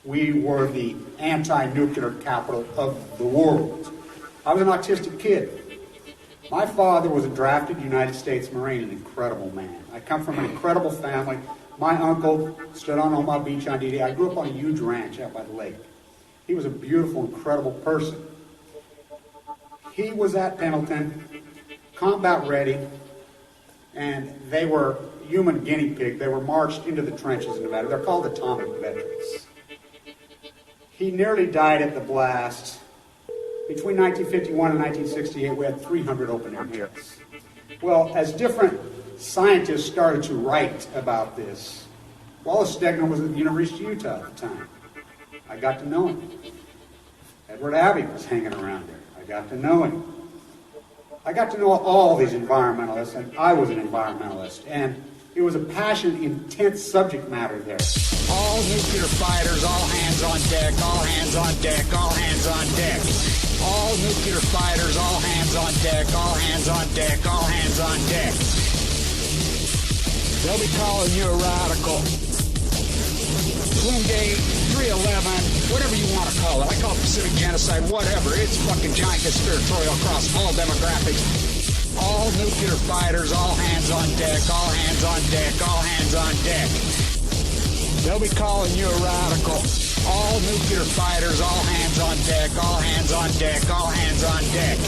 We were the anti-nuclear capital of the world. I was an autistic kid. My father was a drafted United States Marine, an incredible man. I come from an incredible family. My uncle stood on Omaha Beach on D-Day. I grew up on a huge ranch out by the lake. He was a beautiful, incredible person. He was at Pendleton, combat ready, and they were human guinea pig. They were marched into the trenches in Nevada. They're called atomic veterans. He nearly died at the blast. Between 1951 and 1968, we had 300 open-air hits. Well, as different scientists started to write about this, Wallace Stegner was at the University of Utah at the time. I got to know him. Edward Abbey was hanging around there. I got to know him. I got to know all these environmentalists, and I was an environmentalist, and it was a passionate, intense subject matter there. All nuclear fighters, all hands on deck, all hands on deck, all hands on deck. All nuclear fighters, all hands on deck, all hands on deck, all hands on deck. They'll be calling you a radical. Bloomgate, 311, whatever you want to call it. I call it Pacific genocide, whatever. It's fucking giant conspiratorial across all demographics. All nuclear fighters, all hands on deck, all hands on deck, all hands on deck. They'll be calling you a radical. All nuclear fighters, all hands on deck, all hands on deck, all hands on deck.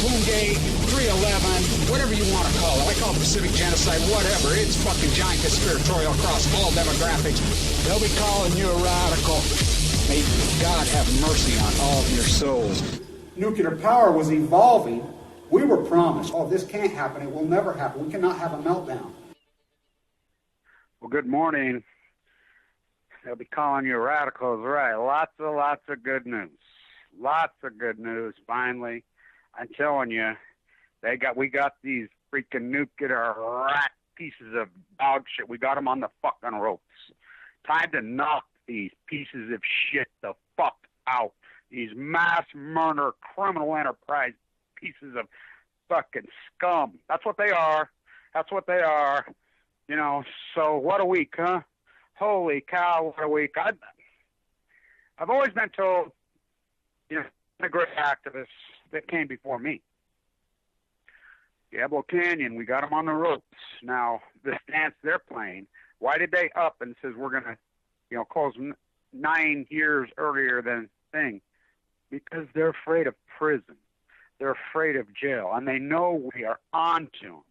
Bloomgate, 311, whatever you want to call it. I call it Pacific genocide, whatever. It's fucking giant conspiratorial across all demographics. They'll be calling you a radical. May God have mercy on all of your souls. Nuclear power was evolving. We were promised, oh, this can't happen. It will never happen. We cannot have a meltdown. Well, good morning. They'll be calling you radicals, right? Lots of good news. Lots of good news, finally. I'm telling you, we got these freaking nuclear rat pieces of dog shit. We got them on the fucking ropes. Time to knock these pieces of shit the fuck out. These mass murder, criminal enterprise pieces of fucking scum. That's what they are. That's what they are. You know, so what a week, huh? Holy cow, what a week. I've always been told, you know, the great activists that came before me. Diablo Canyon, we got them on the ropes. Now, the stance they're playing, why did they up and says we're going to, you know, close 9 years earlier than thing? Because they're afraid of prison. They're afraid of jail, and they know we are on to them.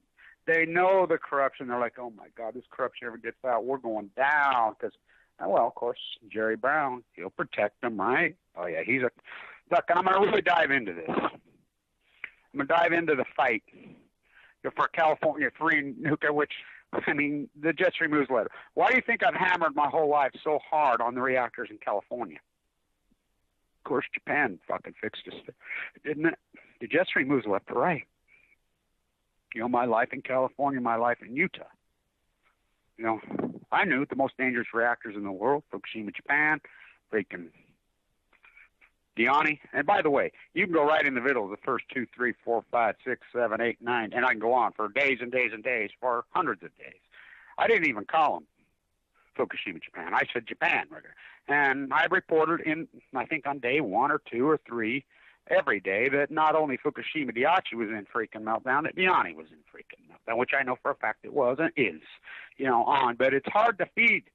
They know the corruption. They're like, oh, my God, this corruption ever gets out, we're going down. Because, well, of course, Jerry Brown, he'll protect them, right? Oh, yeah, he's a... Look, I'm going to really dive into this. I'm going to dive into the fight for California free nuclear, which, I mean, the Jet Stream newsletter. Why do you think I've hammered my whole life so hard on the reactors in California? Of course, Japan fucking fixed us, didn't it? The Jet Stream moves left to right. You know, my life in California, my life in Utah. You know, I knew the most dangerous reactors in the world, Fukushima, Japan, freaking Diani. And by the way, you can go right in the middle of the first 2, 3, 4, 5, 6, 7, 8, 9, and I can go on for days and days and days, for hundreds of days. I didn't even call them Fukushima, Japan. I said Japan. And I reported in, I think on day 1 or 2 or 3, every day, that not only Fukushima Daiichi was in freaking meltdown, that Diani was in freaking meltdown, which I know for a fact it was and is, you know, on. But it's hard to feed,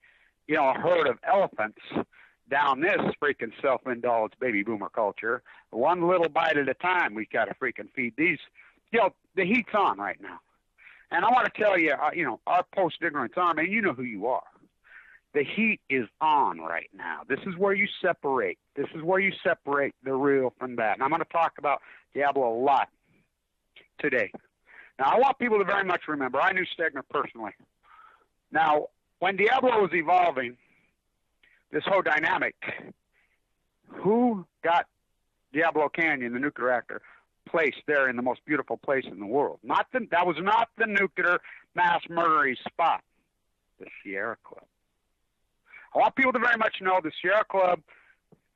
you know, a herd of elephants down this freaking self-indulged baby boomer culture. One little bite at a time, we got to freaking feed these. You know, the heat's on right now. And I want to tell you, you know, our post-ignorance army, you know who you are. The heat is on right now. This is where you separate. This is where you separate the real from that. And I'm going to talk about Diablo a lot today. Now, I want people to very much remember, I knew Stegner personally. Now, when Diablo was evolving, this whole dynamic, who got Diablo Canyon, the nuclear reactor, placed there in the most beautiful place in the world? That was not the nuclear mass murdery spot, the Sierra Club. I want people to very much know the Sierra Club,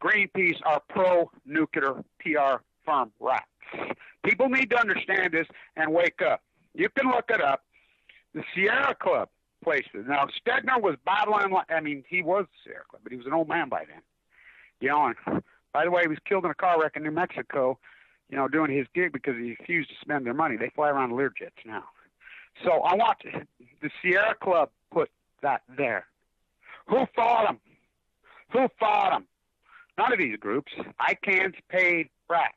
Greenpeace are pro-nuclear PR firm rats. People need to understand this and wake up. You can look it up. The Sierra Club, place. Now, Stegner was battling, I mean, he was the Sierra Club, but he was an old man by then. You know, and by the way, he was killed in a car wreck in New Mexico, you know, doing his gig because he refused to spend their money. They fly around Learjets now. So I want the Sierra Club put that there. Who fought them? Who fought them? None of these groups. ICANN's paid rats.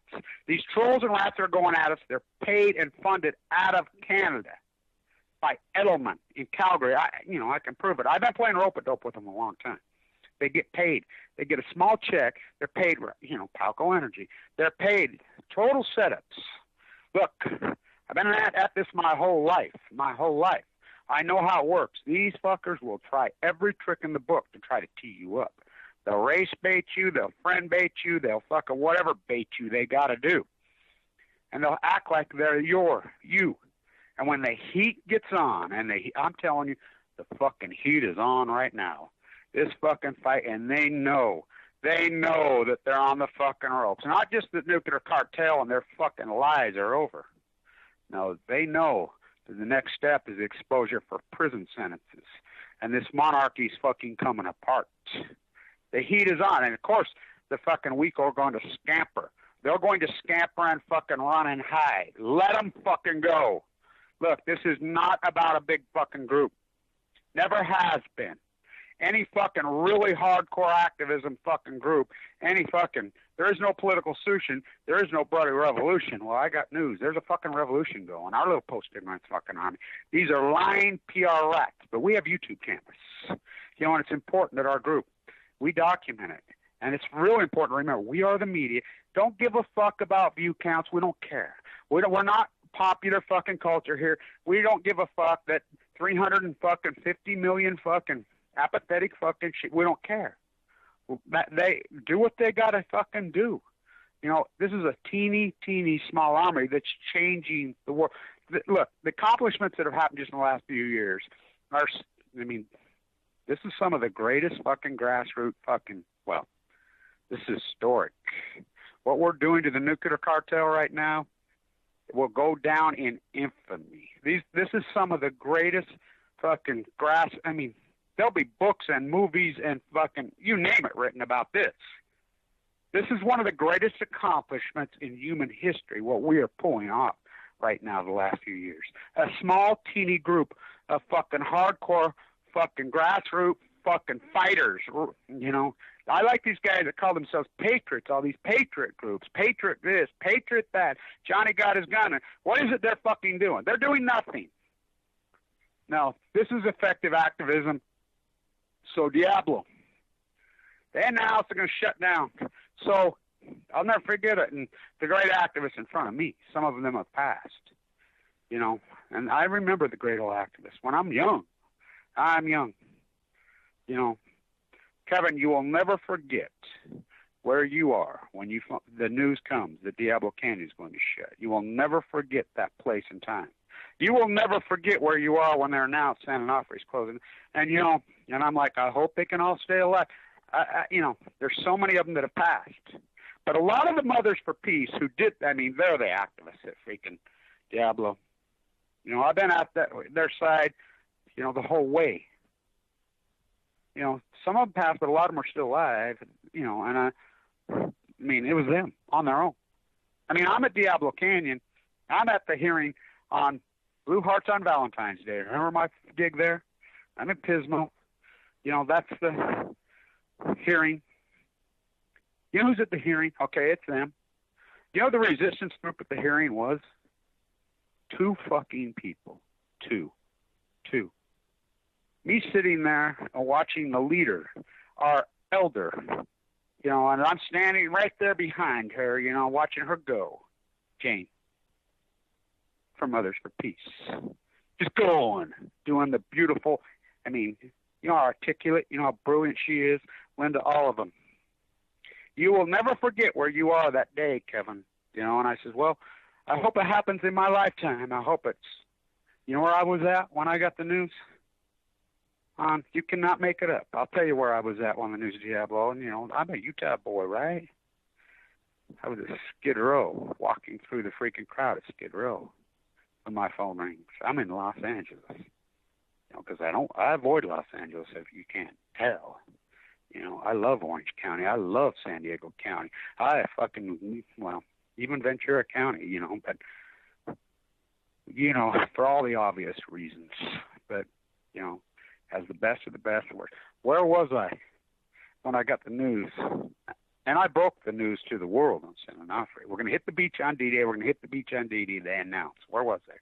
These trolls and rats are going at us. They're paid and funded out of Canada by Edelman in Calgary. I can prove it. I've been playing rope-a-dope with them a long time. They get paid. They get a small check. They're paid, Palco Energy. They're paid. Total setups. Look, I've been at this my whole life. I know how it works. These fuckers will try every trick in the book to try to tee you up. They'll race bait you. They'll friend bait you. They'll fucking whatever bait you they got to do. And they'll act like they're you. And when the heat gets on, and I'm telling you, the fucking heat is on right now. This fucking fight, and they know that they're on the fucking ropes. Not just the nuclear cartel and their fucking lies are over. No, they know that the next step is exposure for prison sentences. And this monarchy's fucking coming apart. The heat is on. And, of course, the fucking weak are going to scamper. They're going to scamper and fucking run and hide. Let them fucking go. Look, this is not about a big fucking group. Never has been. Any fucking really hardcore activism fucking group, there is no political solution, there is no bloody revolution. Well, I got news. There's a fucking revolution going. Our little post-ignorance fucking army. These are lying PR rats, but we have YouTube cameras. You know, and it's important that our group, we document it. And it's really important to remember, we are the media. Don't give a fuck about view counts. We don't care. We're not popular fucking culture here. We don't give a fuck that 350 million fucking apathetic fucking shit. We don't care. They do what they gotta fucking do. You know, this is a teeny small army that's changing the world. Look, the accomplishments that have happened just in the last few years are, I mean, this is some of the greatest fucking grassroots fucking, well, this is historic. What we're doing to the nuclear cartel right now will go down in infamy. This is some of the greatest fucking there'll be books and movies and fucking, you name it, written about this. This is one of the greatest accomplishments in human history, what we are pulling off right now the last few years. A small, teeny group of fucking hardcore, fucking grassroots, fucking fighters, you know. I like these guys that call themselves patriots, all these patriot groups, patriot this, patriot that, Johnny got his gun. What is it they're fucking doing? They're doing nothing. Now, this is effective activism. So Diablo, they announced they're going to shut down. So I'll never forget it. And the great activists in front of me, some of them have passed, you know. And I remember the great old activists. When I'm young, you know. Kevin, you will never forget where you are when the news comes that Diablo Canyon is going to shut. You will never forget that place and time. You will never forget where you are when they're announced San Onofre's closing. And, you know, and I'm like, I hope they can all stay alive. You know, there's so many of them that have passed. But a lot of the Mothers for Peace who did, I mean, they're the activists at freaking Diablo. You know, I've been at their side, you know, the whole way. You know, some of them passed, but a lot of them are still alive, you know, and I mean, it was them on their own. I mean, I'm at Diablo Canyon. I'm at the hearing on Blue Hearts on Valentine's Day. Remember my gig there? I'm at Pismo. You know, that's the hearing. You know who's at the hearing? Okay, it's them. You know the resistance group at the hearing was? 2 fucking people. Two. Me sitting there watching the leader, our elder, you know, and I'm standing right there behind her, you know, watching her go. Jane, from Mothers for Peace. Just going, doing the beautiful, I mean, you know how articulate, you know how brilliant she is. Linda, all of them. You will never forget where you are that day, Kevin. You know, and I says, well, I hope it happens in my lifetime. I hope it's, you know where I was at when I got the news? You cannot make it up. I'll tell you where I was at when the news Diablo, and, you know, I'm a Utah boy, right? I was at Skid Row, walking through the freaking crowd at Skid Row when my phone rings. I'm in Los Angeles. You know, because I avoid Los Angeles if you can't tell. You know, I love Orange County. I love San Diego County. Even Ventura County, you know, but, you know, for all the obvious reasons. But, you know, as the best of the best of worst. Where was I when I got the news? And I broke the news to the world on San Onofre. We're going to hit the beach on D-Day. We're going to hit the beach on D-Day. They announced. Where was I?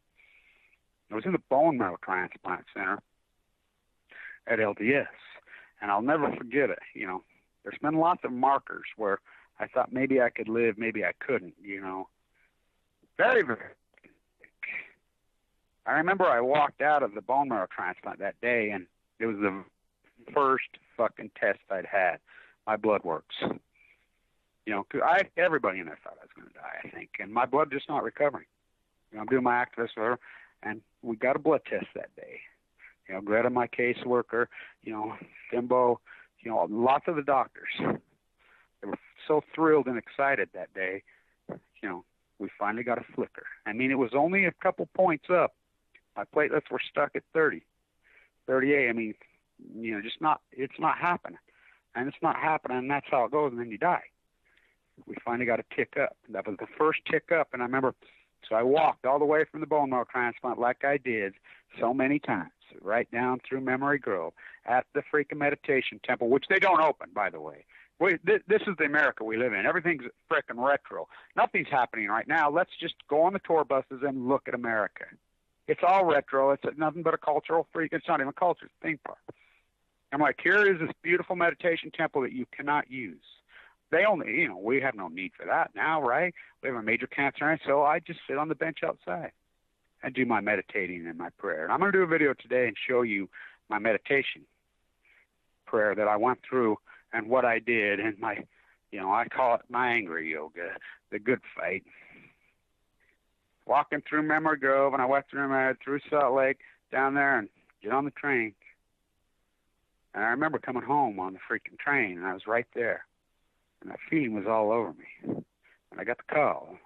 I was in the bone marrow transplant center at LDS. And I'll never forget it. You know, there's been lots of markers where I thought maybe I could live, maybe I couldn't, you know. Very, very. I remember I walked out of the bone marrow transplant that day, and it was the first fucking test I'd had. My blood works. You know, 'cause everybody in there thought I was going to die, I think, and my blood just not recovering. You know, I'm doing my activist with her, and we got a blood test that day. You know, Greta, my caseworker, you know, Timbo, you know, lots of the doctors. They were so thrilled and excited that day. You know, we finally got a flicker. I mean, it was only a couple points up. My platelets were stuck at 30, 38. I mean, you know, it's not happening. And it's not happening, and that's how it goes, and then you die. We finally got a tick up. That was the first tick up, and I remember, so I walked all the way from the bone marrow transplant like I did so many times, right down through Memory Grove, at the freaking meditation temple, which they don't open, by the way. This is the America we live in. Everything's freaking retro. Nothing's happening right now. Let's just go on the tour buses and look at America. It's all retro. It's nothing but a cultural freak. It's not even a culture. It's a theme park. I'm like, here is this beautiful meditation temple that you cannot use. They only, you know, we have no need for that now, right? We have a major cancer, so I just sit on the bench outside and do my meditating and my prayer. And I'm going to do a video today and show you my meditation prayer that I went through and what I did and my, you know, I call it my angry yoga, the good fight. Walking through Memory Grove, and I went through Salt Lake, down there, and get on the train. And I remember coming home on the freaking train, and I was right there. And that feeling was all over me. And I got the call.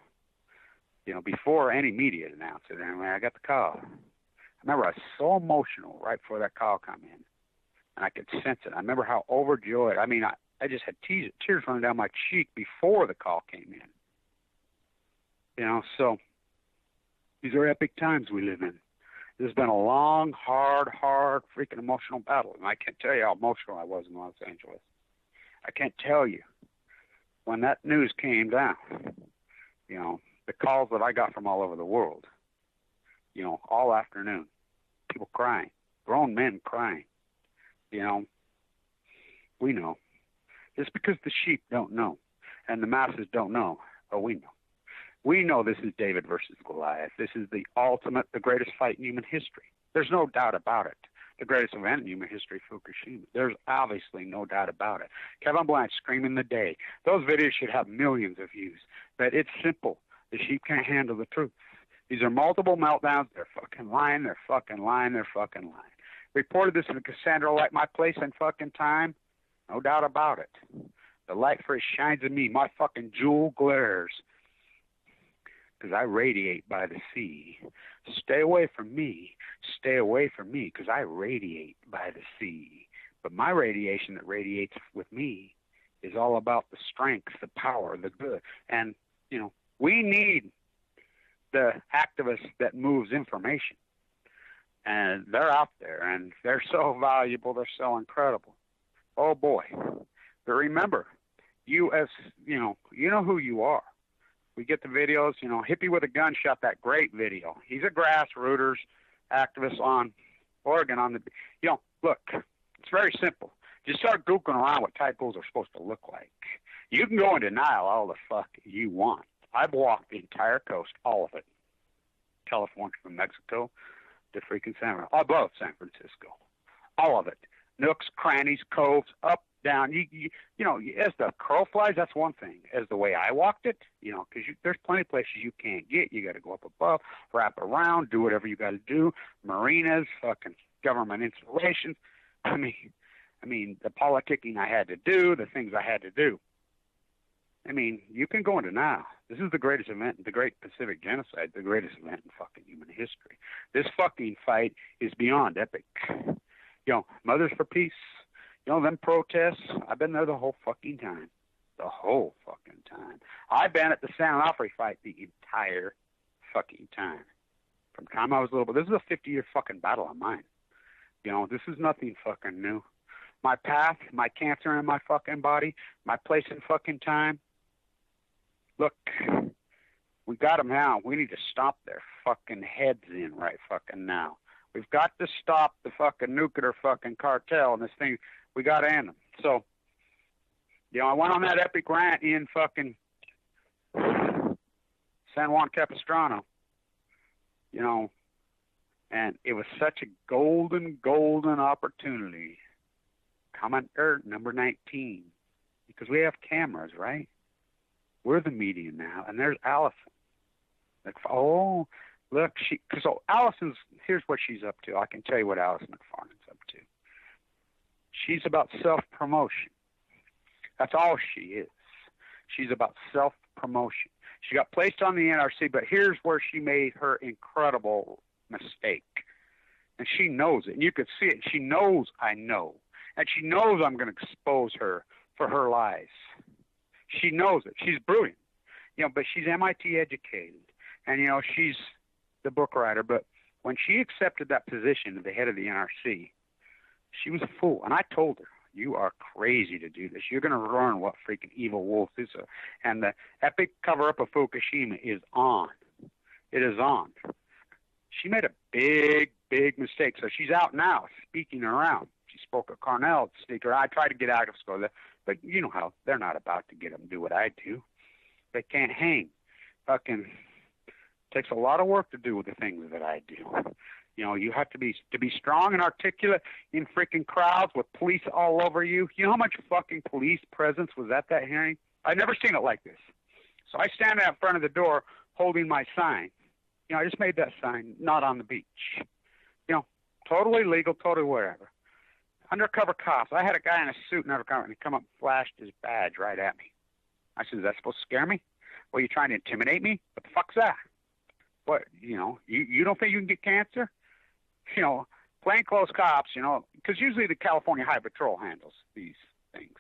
You know, before any media announced it, anyway, I got the call. I remember I was so emotional right before that call come in. And I could sense it. I remember how overjoyed. I mean, I just had tears running down my cheek before the call came in. You know, so these are epic times we live in. This has been a long, hard, freaking emotional battle. And I can't tell you how emotional I was in Los Angeles. I can't tell you. When that news came down, you know, the calls that I got from all over the world, you know, all afternoon, people crying, grown men crying, you know, we know. It's because the sheep don't know and the masses don't know, but we know. We know this is David versus Goliath. This is the ultimate, the greatest fight in human history. There's no doubt about it. The greatest event in human history, Fukushima. There's obviously no doubt about it. Kevin Blanch screaming the day. Those videos should have millions of views. But it's simple. The sheep can't handle the truth. These are multiple meltdowns. They're fucking lying. They're fucking lying. They're fucking lying. Reported this in Cassandra like my place and fucking time. No doubt about it. The light first shines in me. My fucking jewel glares. Because I radiate by the sea. Stay away from me. Stay away from me, because I radiate by the sea. But my radiation that radiates with me is all about the strength, the power, the good. And, you know, we need the activists that moves information. And they're out there, and they're so valuable, they're so incredible. Oh, boy. But remember, you know who you are. We get the videos, you know, Hippie with a Gun shot that great video. He's a grassrooters activist on Oregon on the, you know, look, it's very simple. Just start Googling around what typos are supposed to look like. You can go in denial all the fuck you want. I've walked the entire coast, all of it. California from Mexico to freaking above San Francisco. All of it. Nooks, crannies, coves, up, down. You know, as the crow flies, that's one thing. As the way I walked it, you know, because there's plenty of places you can't get. You got to go up above, wrap around, do whatever you got to do. Marinas, fucking government installations. I mean, the politicking I had to do, the things I had to do. I mean, you can go into now. This is the greatest event, the Great Pacific Genocide, the greatest event in fucking human history. This fucking fight is beyond epic. You know, Mothers for Peace, you know, them protests, I've been there the whole fucking time. The whole fucking time. I've been at the San Onofre fight the entire fucking time. From the time I was little, but this is a 50-year fucking battle of mine. You know, this is nothing fucking new. My path, my cancer in my fucking body, my place in fucking time. Look, we got them now. We need to stop their fucking heads in right fucking now. We've got to stop the fucking nuclear fucking cartel and this thing. We got to end them. So, you know, I went on that epic rant in fucking San Juan Capistrano, you know, and it was such a golden opportunity. Comment number 19, because we have cameras, right? We're the media now, and there's Allison. Like, oh, look, so Allison's, here's what she's up to. I can tell you what Allison McFarland's up to. She's about self-promotion. That's all she is. She's about self-promotion. She got placed on the NRC, but here's where she made her incredible mistake. And she knows it, and you could see it. She knows I know. And she knows I'm going to expose her for her lies. She knows it. She's brilliant. You know, but she's MIT educated. And, you know, she's the book writer. But when she accepted that position at the head of the NRC, she was a fool. And I told her, you are crazy to do this. You're going to learn what freaking evil wolf is. And the epic cover-up of Fukushima is on. It is on. She made a big mistake. So she's out now speaking around. She spoke at Cornell speaker. I tried to get out of school, but you know how they're not about to get them to do what I do. They can't hang. Fucking takes a lot of work to do with the things that I do. You know, you have to be strong and articulate in freaking crowds with police all over you. You know how much fucking police presence was at that hearing? I've never seen it like this. So I stand out front of the door holding my sign. You know, I just made that sign, not on the beach. You know, totally legal, totally whatever. Undercover cops. I had a guy in a suit and undercover, and he come up and flashed his badge right at me. I said, is that supposed to scare me? Well, you trying to intimidate me? What the fuck's that? What, you know, you don't think you can get cancer? You know, plainclothes cops, you know, because usually the California High Patrol handles these things.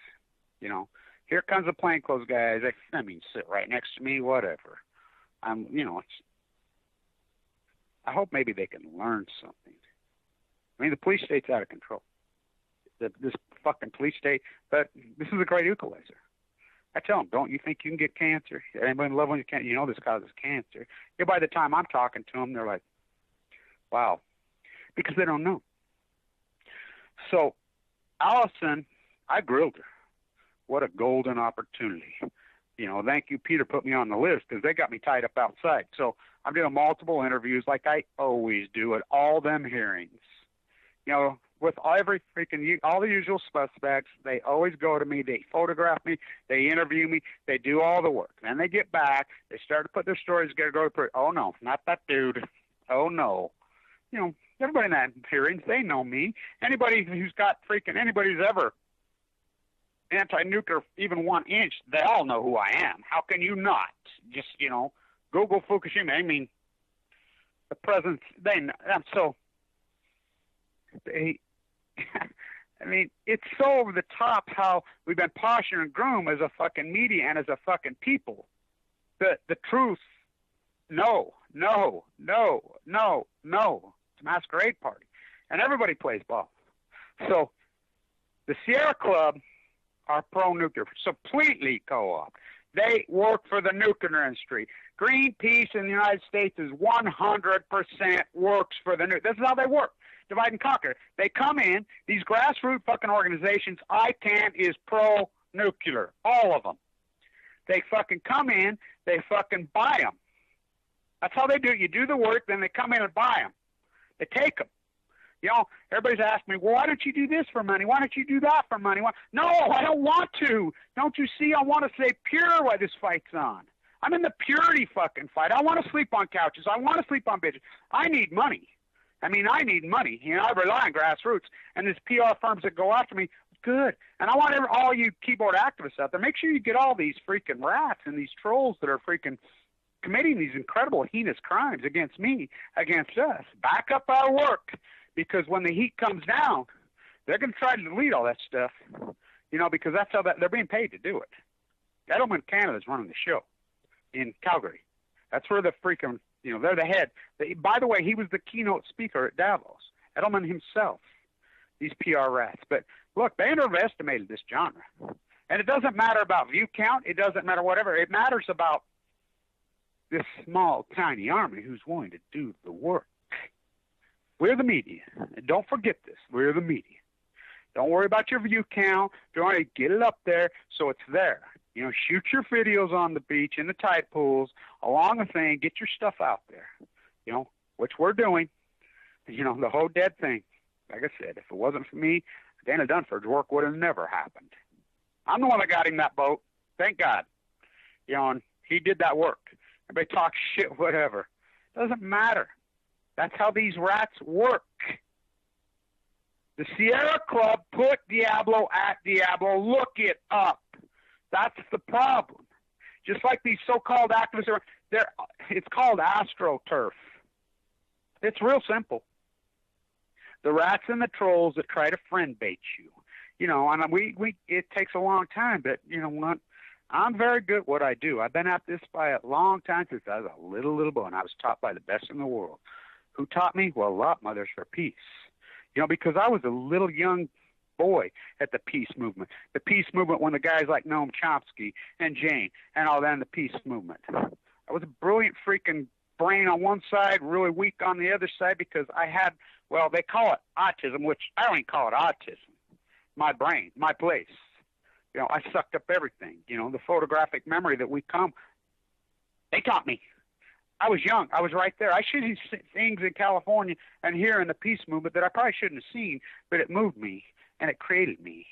You know, here comes the plainclothes guys. I mean, sit right next to me, whatever. You know, I hope maybe they can learn something. I mean, the police state's out of control. This fucking police state, but this is a great equalizer. I tell them, don't you think you can get cancer? Anybody in love when you can't? You know this causes cancer. Yeah, by the time I'm talking to them, they're like, wow, because they don't know. So, Allison, I grilled her. What a golden opportunity. You know, thank you, Peter, put me on the list because they got me tied up outside. So I'm doing multiple interviews like I always do at all them hearings. You know, with every freaking, all the usual suspects, they always go to me, they photograph me, they interview me, they do all the work. Then they get back, they start to put their stories together, go to, oh no, not that dude. Oh no. You know, everybody in that hearings, they know me. Anybody who's got freaking, anybody who's ever anti-nuclear, even 1 inch, they all know who I am. How can you not? Just, you know, Google Fukushima. I mean, the presidents, they know. So, I mean, it's so over the top how we've been posture and groom as a fucking media and as a fucking people. The truth, no. It's a masquerade party. And everybody plays ball. So the Sierra Club are pro-nuclear, completely co-op. They work for the nuclear industry. Greenpeace in the United States is 100% works for the nuclear. This is how they work. Divide and conquer. They come in, these grassroots fucking organizations, ICANN is pro-nuclear. All of them. They fucking come in, they fucking buy them. That's how they do it. You do the work, then they come in and buy them. They take them. You know, everybody's asking me, well, why don't you do this for money? Why don't you do that for money? No, I don't want to. Don't you see? I want to stay pure while this fight's on. I'm in the purity fucking fight. I want to sleep on couches. I want to sleep on bitches. I need money. I mean, I need money. You know, I rely on grassroots. And these PR firms that go after me, good. And I want all you keyboard activists out there, make sure you get all these freaking rats and these trolls that are freaking committing these incredible heinous crimes against me, against us. Back up our work, because when the heat comes down, they're going to try to delete all that stuff, because that's how they're being paid to do it. Edelman Canada's running the show in Calgary. That's where the freaking, they're the head. By the way, he was the keynote speaker at Davos. Edelman himself. These PR rats. But look, they underestimated this genre. And it doesn't matter about view count. It doesn't matter whatever. It matters about this small, tiny army who's willing to do the work. We're the media. And don't forget this. We're the media. Don't worry about your view count. Don't worry. Get it up there so it's there. Shoot your videos on the beach, in the tide pools, along the thing. Get your stuff out there, which we're doing. The whole dead thing. Like I said, if it wasn't for me, Dana Dunford's work would have never happened. I'm the one that got him that boat. Thank God. And he did that work. Everybody talks shit, whatever. Doesn't matter. That's how these rats work. The Sierra Club put Diablo at Diablo. Look it up. That's the problem. Just like these so-called activists it's called AstroTurf. It's real simple. The rats and the trolls that try to friend bait you. And it takes a long time, but you know what? I'm very good at what I do. I've been at this by a long time since I was a little boy, and I was taught by the best in the world. Who taught me? Well, Lot Mothers for Peace. Because I was a little young boy at the peace movement. The peace movement when the guys like Noam Chomsky and Jane and all that in the peace movement. I was a brilliant freaking brain on one side, really weak on the other side because I had, well, they call it autism, which I don't even call it autism. My brain, my place. I sucked up everything. The photographic memory that we come. They taught me. I was young. I was right there. I should have seen things in California and here in the peace movement that I probably shouldn't have seen, but it moved me and it created me.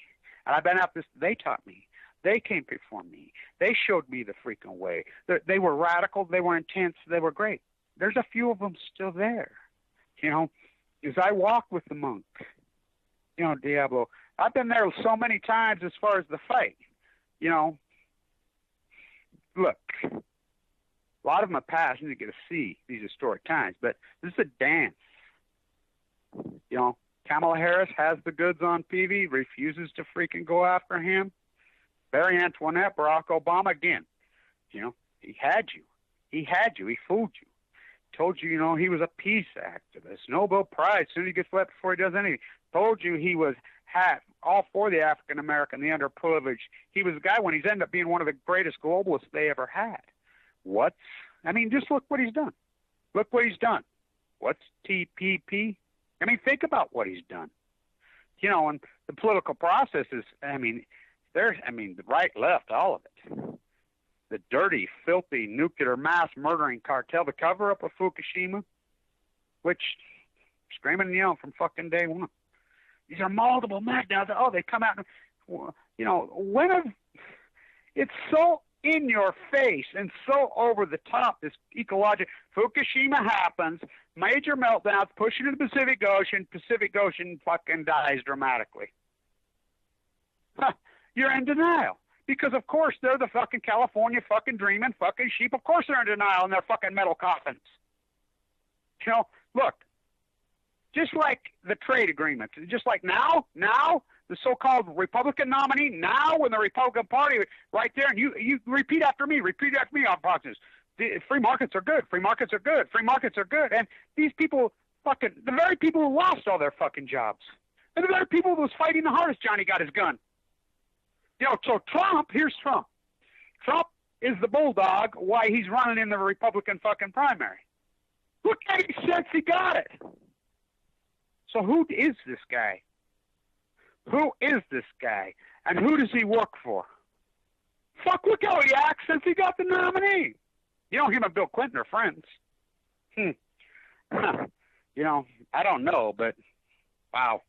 And I've been out this. They taught me. They came before me. They showed me the freaking way. They were radical. They were intense. They were great. There's a few of them still there. As I walk with the monk, Diablo, I've been there so many times as far as the fight. Look, a lot of them have passed and they get to see these historic times, but this is a dance. Kamala Harris has the goods on Peavy, refuses to freaking go after him. Barry Antoinette, Barack Obama, again, he had you. He had you. He fooled you. Told you, he was a peace activist. Nobel Prize. Soon he gets left before he does anything. Told you he was all for the African American, the underprivileged. He was the guy when he's ended up being one of the greatest globalists they ever had. Just look what he's done. Look what he's done. What's TPP? Think about what he's done. And the political process is, the right, left, all of it. The dirty, filthy, nuclear mass murdering cartel, the cover-up of Fukushima, which, screaming and yelling from fucking day one. These are multiple meltdowns. Oh, they come out and, it's so in your face and so over the top, this ecological. Fukushima happens, major meltdowns, push into the Pacific Ocean fucking dies dramatically. You're in denial. Because, of course, they're the fucking California fucking dreaming fucking sheep. Of course they're in denial in their fucking metal coffins. Look, just like the trade agreements, just like now, the so-called Republican nominee, now when the Republican Party right there, and you repeat after me on Fox News, free markets are good, free markets are good, free markets are good. And these people the very people who lost all their fucking jobs, and the very people who was fighting the hardest, Johnny got his gun. So Trump, here's Trump. Trump is the bulldog why he's running in the Republican fucking primary. Look at him since he got it. So who is this guy? Who is this guy? And who does he work for? Fuck, look how he acts since he got the nominee. Him and Bill Clinton are friends. I don't know, but wow.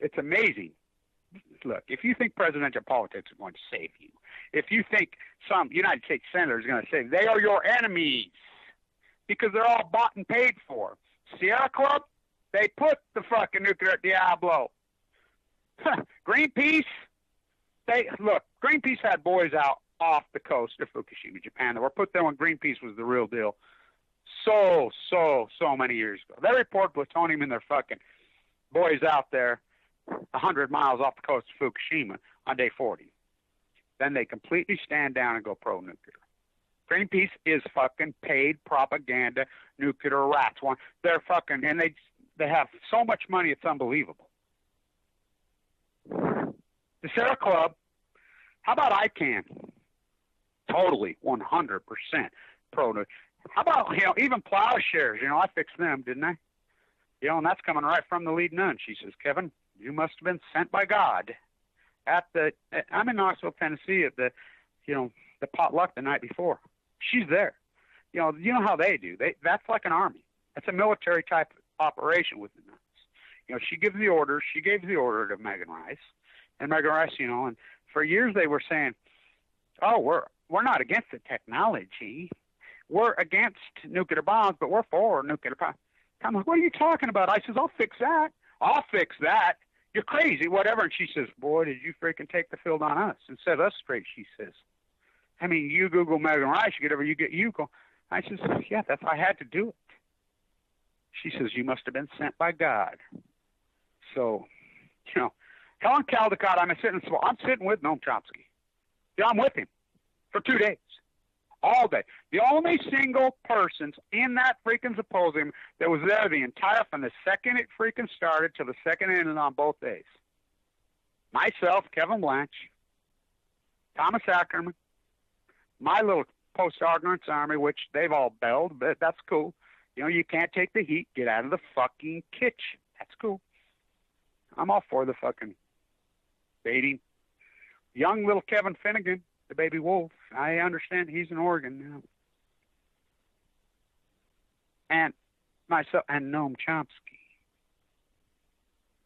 It's amazing. Look, if you think presidential politics are going to save you, if you think some United States senator is going to save you, they are your enemies because they're all bought and paid for. Sierra Club, they put the fucking nuclear at Diablo. Greenpeace, Greenpeace had boys out off the coast of Fukushima, Japan, that were put there when Greenpeace was the real deal. So many years ago. They report plutonium in their fucking boys out there 100 miles off the coast of Fukushima on day 40. Then they completely stand down and go pro-nuclear. Greenpeace is fucking paid propaganda nuclear rats. They're fucking, and they have so much money, it's unbelievable. The Sierra Club, how about ICANN? Totally, 100% pro-nuclear. How about, even plowshares? I fixed them, didn't I? And that's coming right from the lead nun. She says, Kevin, you must have been sent by God. I'm in Knoxville, Tennessee at the potluck the night before. She's there. You know how they do. That's like an army. That's a military type operation with the nuns. She gives the orders. She gave the order to Megan Rice. And Megan Rice, and for years they were saying, oh, we're not against the technology. We're against nuclear bombs, but we're for nuclear bombs. I'm like, what are you talking about? I says, I'll fix that. I'll fix that. You're crazy, whatever. And she says, boy, did you freaking take the field on us and set us straight, she says. I mean, you Google Megan Rice, you get over, you get Yuko. I says, yeah, I had to do it. She says, you must have been sent by God. So, Helen Caldecott, I'm sitting with Noam Chomsky. I'm with him for 2 days. All day. The only single persons in that freaking symposium that was there the entire, from the second it freaking started to the second it ended on both days. Myself, Kevin Blanch, Thomas Ackerman, my little post-ignorance army, which they've all belled, but that's cool. You can't take the heat. Get out of the fucking kitchen. That's cool. I'm all for the fucking baiting. Young little Kevin Finnegan, the baby wolf. I understand he's in Oregon now. And myself and Noam Chomsky.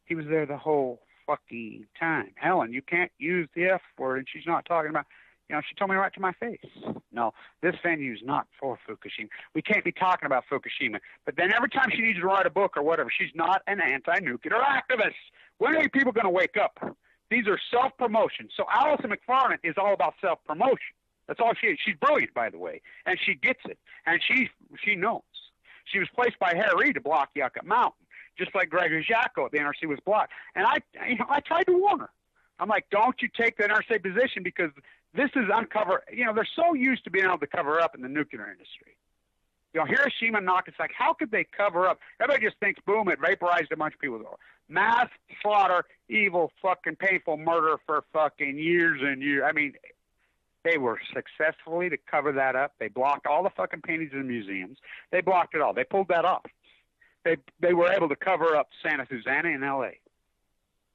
He was there the whole fucking time. Helen, you can't use the F word, and she's not talking about, she told me right to my face. No, this venue's not for Fukushima. We can't be talking about Fukushima. But then every time she needs to write a book or whatever, she's not an anti-nuclear activist. When are people going to wake up? These are self-promotion. So Alison McFarland is all about self-promotion. That's all she is. She's brilliant, by the way, and she gets it, and she knows. She was placed by Harry Reid to block Yucca Mountain, just like Gregory Jacko at the NRC was blocked. And I tried to warn her. I'm like, don't you take the NRC position, because this is uncover. They're so used to being able to cover up in the nuclear industry. Hiroshima and Nagasaki, how could they cover up? Everybody just thinks, boom, it vaporized a bunch of people. Mass slaughter, evil, fucking painful murder for fucking years and years. I mean, they were successfully to cover that up. They blocked all the fucking paintings in the museums. They blocked it all. They pulled that off. They were able to cover up Santa Susana in L.A.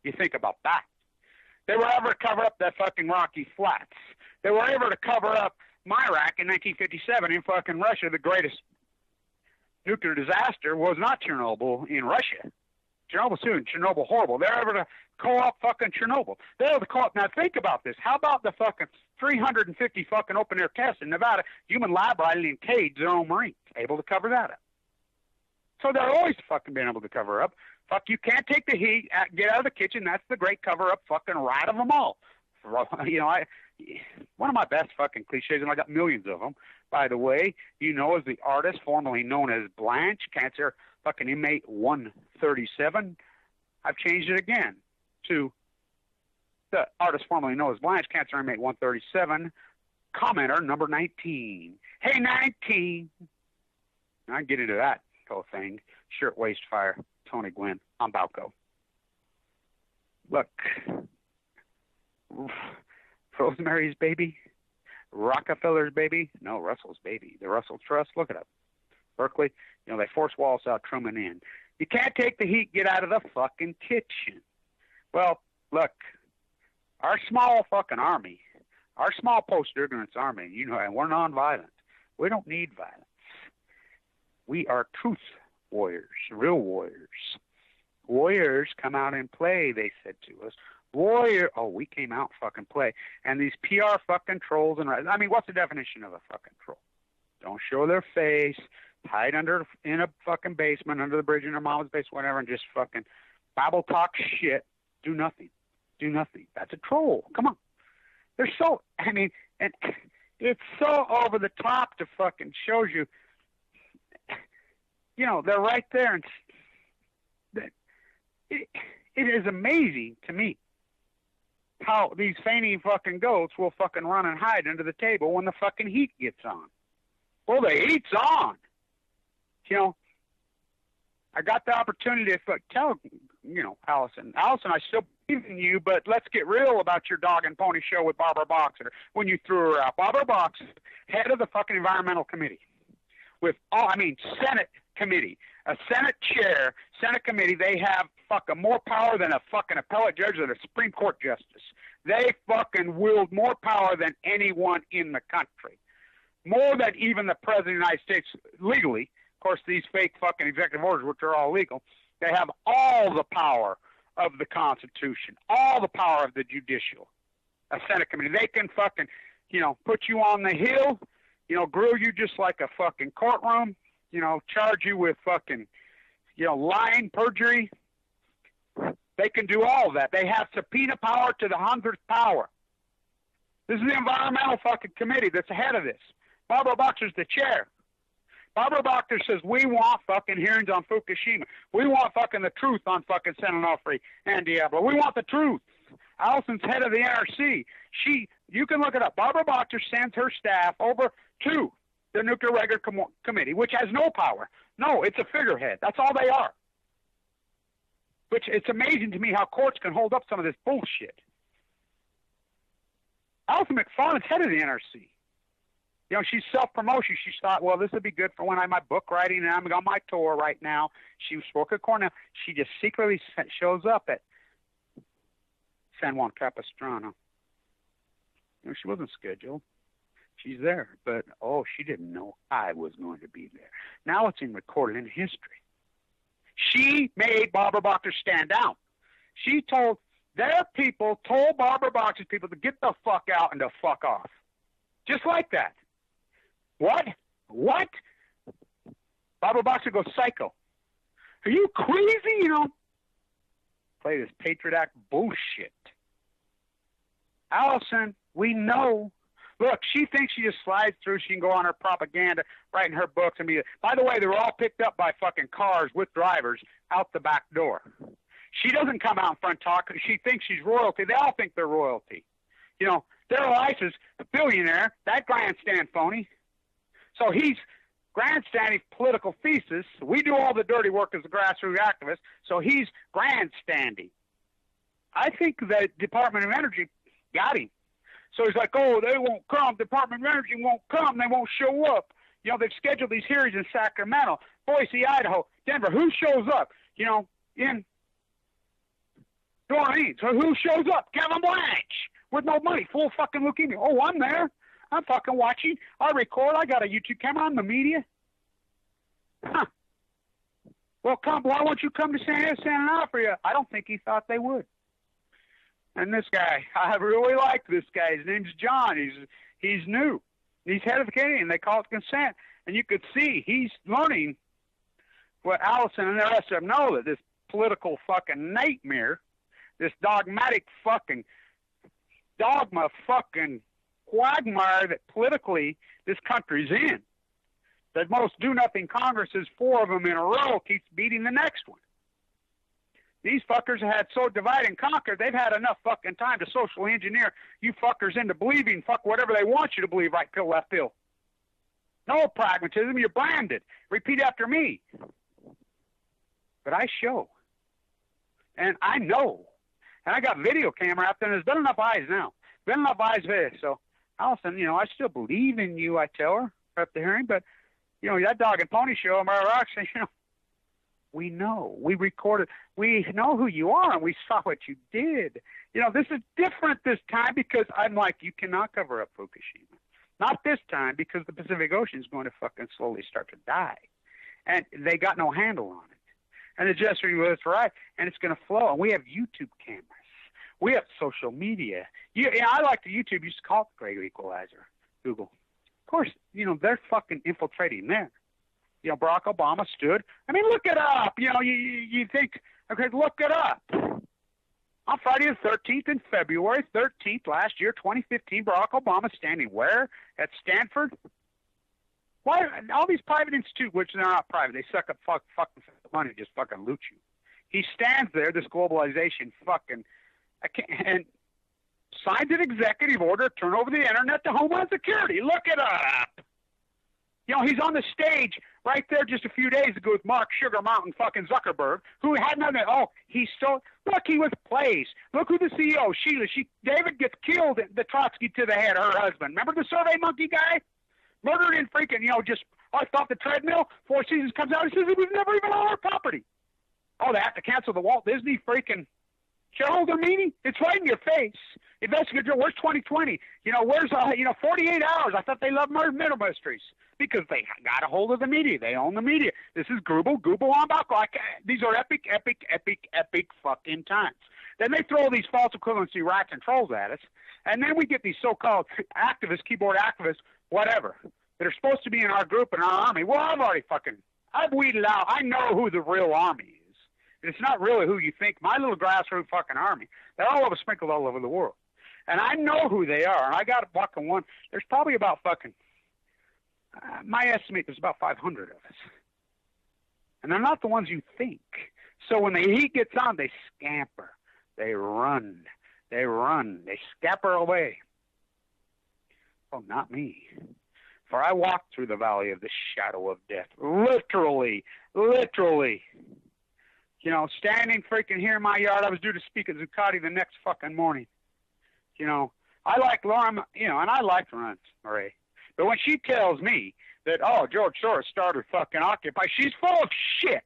You think about that. They were able to cover up that fucking Rocky Flats. They were able to cover up Myrak in 1957 in fucking Russia. The greatest nuclear disaster was not Chernobyl in Russia. Chernobyl soon, Chernobyl horrible. They're able to co-op fucking Chernobyl. They're able to co-op. Now think about this. How about the fucking 350 fucking open-air tests in Nevada? Human lab riding in cage, their own Marines. Able to cover that up. So they're always fucking being able to cover up. Fuck, you can't take the heat. Get out of the kitchen. That's the great cover-up fucking rat of them all. One of my best fucking cliches, and I got millions of them, by the way, is the artist formerly known as Blanch, cancer fucking inmate 137. I've changed it again to the artist formerly known as Blanch, cancer inmate 137, commenter number 19. Hey, 19. I get into that whole thing. Shirtwaist Fire, Tony Gwynn, I'm Balco. Look, Rosemary's Baby, Rockefeller's Baby, no, Russell's Baby, the Russell Trust, look it up. Berkeley, they force Walsall Truman in. You can't take the heat, get out of the fucking kitchen. Well, look, our small fucking army, our small post-ignorance army, and we're nonviolent. We don't need violence. We are truth warriors, real warriors. Warriors come out and play, they said to us. We came out fucking play. And these PR fucking trolls what's the definition of a fucking troll? Don't show their face, hide in a fucking basement, under the bridge in their mom's basement, whatever, and just fucking babble talk shit, do nothing. do nothing. That's a troll. Come on. They're so, I mean, and it's so over the top to fucking shows you, you know, they're right there. And it is amazing to me how these feigning fucking goats will fucking run and hide under the table when the fucking heat gets on. Well, the heat's on. You know, I got the opportunity to tell, you know, Allison, I still believe in you, but let's get real about your dog and pony show with Barbara Boxer when you threw her out. Barbara Boxer, head of the fucking environmental committee, with all, I mean, Senate committee, a Senate chair, Senate committee. They have fucking more power than a fucking appellate judge or a Supreme Court justice. They fucking wield more power than anyone in the country, more than even the president of the United States legally. Of course, these fake fucking executive orders, which are all legal, they have all the power of the Constitution, all the power of the judicial, a Senate committee. They can fucking, you know, put you on the hill, you know, grill you just like a fucking courtroom, you know, charge you with fucking, you know, lying, perjury. They can do all of that. They have subpoena power to the 100th power. This is the environmental fucking committee that's ahead of this. Barbara Boxer's the chair. Barbara Boxer says, we want fucking hearings on Fukushima. We want fucking the truth on fucking San Onofre and Diablo. We want the truth. Allison's head of the NRC. You can look it up. Barbara Boxer sends her staff over to the Nuclear Regulatory Committee, which has no power. No, it's a figurehead. That's all they are. Which it's amazing to me how courts can hold up some of this bullshit. Allison McFarland's head of the NRC. You know, she's self-promotion. She thought, well, this would be good for when I'm my book writing and I'm on my tour right now. She spoke at Cornell. She just secretly shows up at San Juan Capistrano. You know, she wasn't scheduled. She's there. But, oh, she didn't know I was going to be there. Now it's in recorded in history. She made Barbara Boxer stand down. She told their people, told Barbara Boxer's people to get the fuck out and to fuck off. Just like that. What? Barbara Boxer goes psycho. Are you crazy? You know, play this Patriot Act bullshit. Allison, we know. Look, she thinks she just slides through. She can go on her propaganda, writing her books. And be. By the way, they were all picked up by fucking cars with drivers out the back door. She doesn't come out in front talk. She thinks she's royalty. They all think they're royalty. You know, Daryl Ice is a billionaire. That grandstand phony. So he's grandstanding political thesis. We do all the dirty work as a grassroots activist. So he's grandstanding. I think the Department of Energy got him. So he's like, oh, they won't come. Department of Energy won't come. They won't show up. You know, they've scheduled these hearings in Sacramento, Boise, Idaho, Denver. Who shows up? You know, in New Orleans. So who shows up? Kevin Blanch with no money, full fucking leukemia. Oh, I'm there. I'm fucking watching. I record. I got a YouTube camera. I'm the media. Huh. Well, come. Why won't you come to San Onofre? I don't think he thought they would. And this guy, I really like this guy. His name's John. He's new. He's head of the committee, and they call it consent. And you could see he's learning what Allison and the rest of them know, that this political fucking nightmare, this dogmatic fucking dogma fucking quagmire that politically this country's in. The most do-nothing Congresses, 4 of them in a row, keeps beating the next one. These fuckers have had so divide and conquer, they've had enough fucking time to socially engineer you fuckers into believing fuck whatever they want you to believe, right pill, left pill. No pragmatism, you're branded. Repeat after me. But I show. And I know. And I got video camera out there, and there's been enough eyes now. Been enough eyes there. So, Allison, you know, I still believe in you, I tell her, at the hearing, but, you know, that dog and pony show, Mara Roxanne, you know, we know. We recorded. We know who you are, and we saw what you did. You know, this is different this time because I'm like, you cannot cover up Fukushima. Not this time because the Pacific Ocean is going to fucking slowly start to die. And they got no handle on it. And the gesture was right, and it's going to flow. And we have YouTube cameras. We have social media. I like the YouTube. You used to call it the Great Equalizer, Google. Of course, you know, they're fucking infiltrating there. You know, Barack Obama stood. I mean, look it up. You know, you think, okay, look it up. On Friday the 13th in February 13th last year, 2015, Barack Obama standing where? At Stanford? Why? All these private institutes, which they're not private, they suck up fucking money, just fucking loot you. He stands there, this globalization fucking, and signs an executive order to turn over the internet to Homeland Security. Look it up. You know, he's on the stage right there just a few days ago with Mark Sugar Mountain fucking Zuckerberg, who had nothing. Oh, he stole. Look, he was placed. Look who the CEO, Sheila. David gets killed, the Trotsky to the head, her husband. Remember the Survey Monkey guy? Murdered in freaking, just off the treadmill. Four Seasons comes out. He says it was never even on our property. Oh, they have to cancel the Walt Disney freaking shareholder meeting? It's right in your face. Investigator, where's 2020? Where's 48 hours? I thought they loved murder mysteries because they got a hold of the media. They own the media. This is Google on Balco. These are epic fucking times. Then they throw these false equivalency rats and trolls at us, and then we get these so-called activists, keyboard activists, whatever, that are supposed to be in our group and our army. Well, I've weeded out. I know who the real army is. It's not really who you think. My little grassroots fucking army, they're all over, sprinkled all over the world. And I know who they are. And I got a fucking one. There's probably about fucking, my estimate, there's about 500 of us. And they're not the ones you think. So when the heat gets on, they scamper. They run. They scamper away. Oh, not me. For I walked through the valley of the shadow of death. Literally. Standing freaking here in my yard, I was due to speak at Zuccotti the next fucking morning. I like Lauren, and I like Lauren Marie. But when she tells me that, George Soros started fucking Occupy, she's full of shit.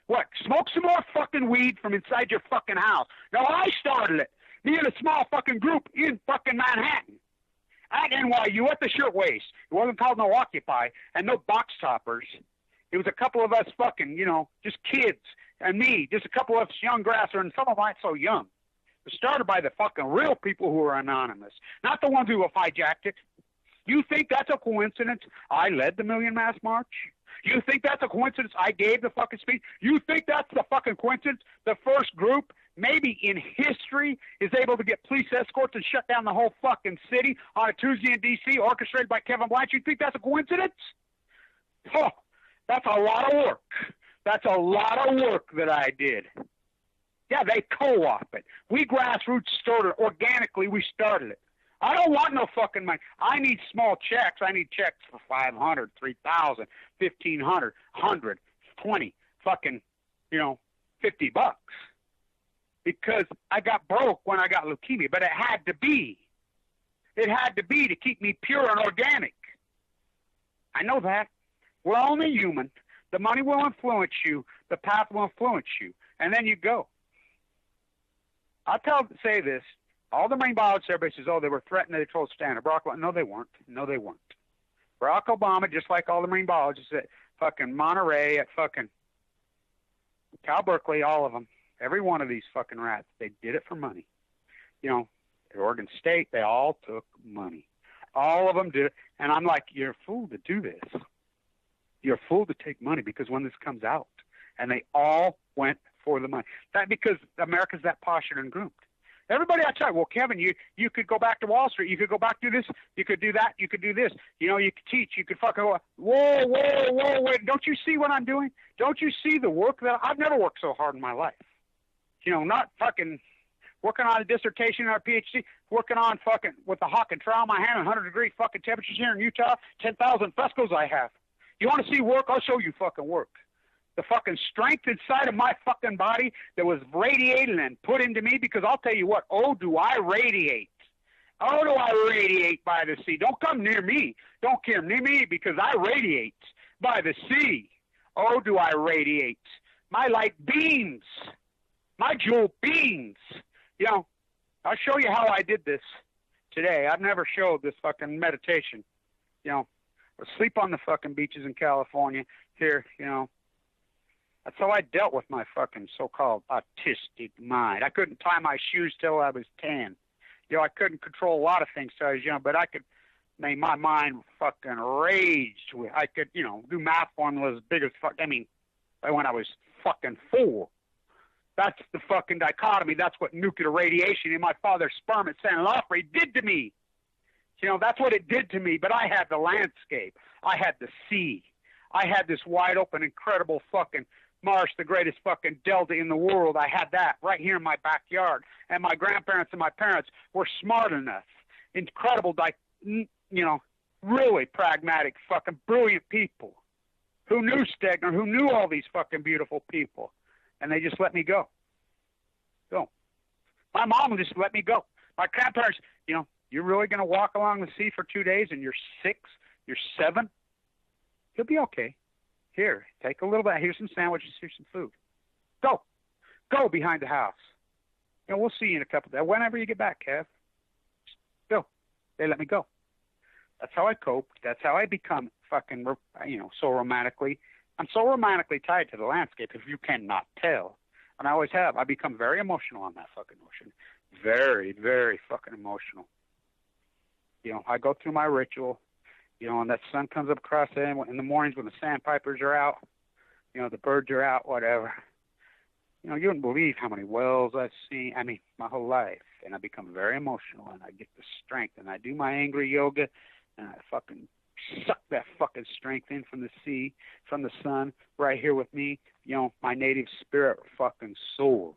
What, smoke some more fucking weed from inside your fucking house. No, I started it. Me and a small fucking group in fucking Manhattan. At NYU, at the shirtwaist. It wasn't called no Occupy, and no box toppers. It was a couple of us fucking, just kids. And me, just a couple of us young grasser, and some of us so young. It was started by the fucking real people who are anonymous, not the ones who have hijacked it. You think that's a coincidence? I led the Million Mass March? You think that's a coincidence? I gave the fucking speech? You think that's the fucking coincidence? The first group, maybe in history, is able to get police escorts and shut down the whole fucking city on a Tuesday in D.C., orchestrated by Kevin Blanch. You think that's a coincidence? Oh, that's a lot of work. That's a lot of work that I did. Yeah, they co-op it. We grassroots started it. Organically, we started it. I don't want no fucking money. I need small checks. I need checks for 500, 3,000, 1,500, 100, 20, fucking, $50. Because I got broke when I got leukemia, but it had to be. It had to be to keep me pure and organic. I know that. We're only human. The money will influence you. The path will influence you. And then you go. Say this. All the marine biologists, everybody says, they were threatened, they told Stanford. Barack Obama, no, they weren't. Barack Obama, just like all the marine biologists at fucking Monterey, at fucking Cal Berkeley, all of them, every one of these fucking rats, they did it for money. At Oregon State, they all took money. All of them did it. And I'm like, you're a fool to do this. You're a fool to take money because when this comes out, and they all went for the money. That because America's that postured and groomed. Everybody outside, well, Kevin, you could go back to Wall Street. You could go back to this. You could do that. You could do this. You could teach. You could fucking go, whoa, wait. Don't you see what I'm doing? Don't you see the work that I've never worked so hard in my life? Not fucking working on a dissertation or a PhD, working on fucking with the hawk and trowel in my hand, 100-degree fucking temperatures here in Utah, 10,000 frescoes I have. You want to see work? I'll show you fucking work. The fucking strength inside of my fucking body that was radiated and put into me, because I'll tell you what, do I radiate. Oh, do I radiate by the sea. Don't come near me. Don't come near me because I radiate by the sea. Oh, do I radiate. My light beams. My jewel beams. I'll show you how I did this today. I've never showed this fucking meditation. I sleep on the fucking beaches in California here, That's how I dealt with my fucking so-called autistic mind. I couldn't tie my shoes till I was 10. I couldn't control a lot of things till I was young, but I could make my mind fucking raged. I could, do math formulas as big as fuck. When I was fucking 4. That's the fucking dichotomy. That's what nuclear radiation in my father's sperm at San Onofre did to me. You know, that's what it did to me. But I had the landscape. I had the sea. I had this wide open, incredible fucking marsh, the greatest fucking delta in the world. I had that right here in my backyard. And my grandparents and my parents were smart enough, incredible, you know, really pragmatic, fucking brilliant people who knew Stegner, who knew all these fucking beautiful people. And they just let me go. Go. My mom just let me go. My grandparents, you know, you're really going to walk along the sea for 2 days and you're 6, you're 7? You'll be okay. Here, take a little bit. Here's some sandwiches, here's some food. Go. Go behind the house. You know, we'll see you in a couple of days. Whenever you get back, Kev. Just go. They let me go. That's how I cope. That's how I become fucking, you know, so romantically. I'm so romantically tied to the landscape, if you cannot tell. And I always have. I become very emotional on that fucking ocean. Very, very fucking emotional. You know, I go through my ritual, you know, and that sun comes up across there in the mornings when the sandpipers are out, you know, the birds are out, whatever. You know, you wouldn't believe how many whales I've seen. I mean, my whole life. And I become very emotional, and I get the strength, and I do my angry yoga, and I fucking suck that fucking strength in from the sea, from the sun, right here with me. You know, my native spirit fucking soars.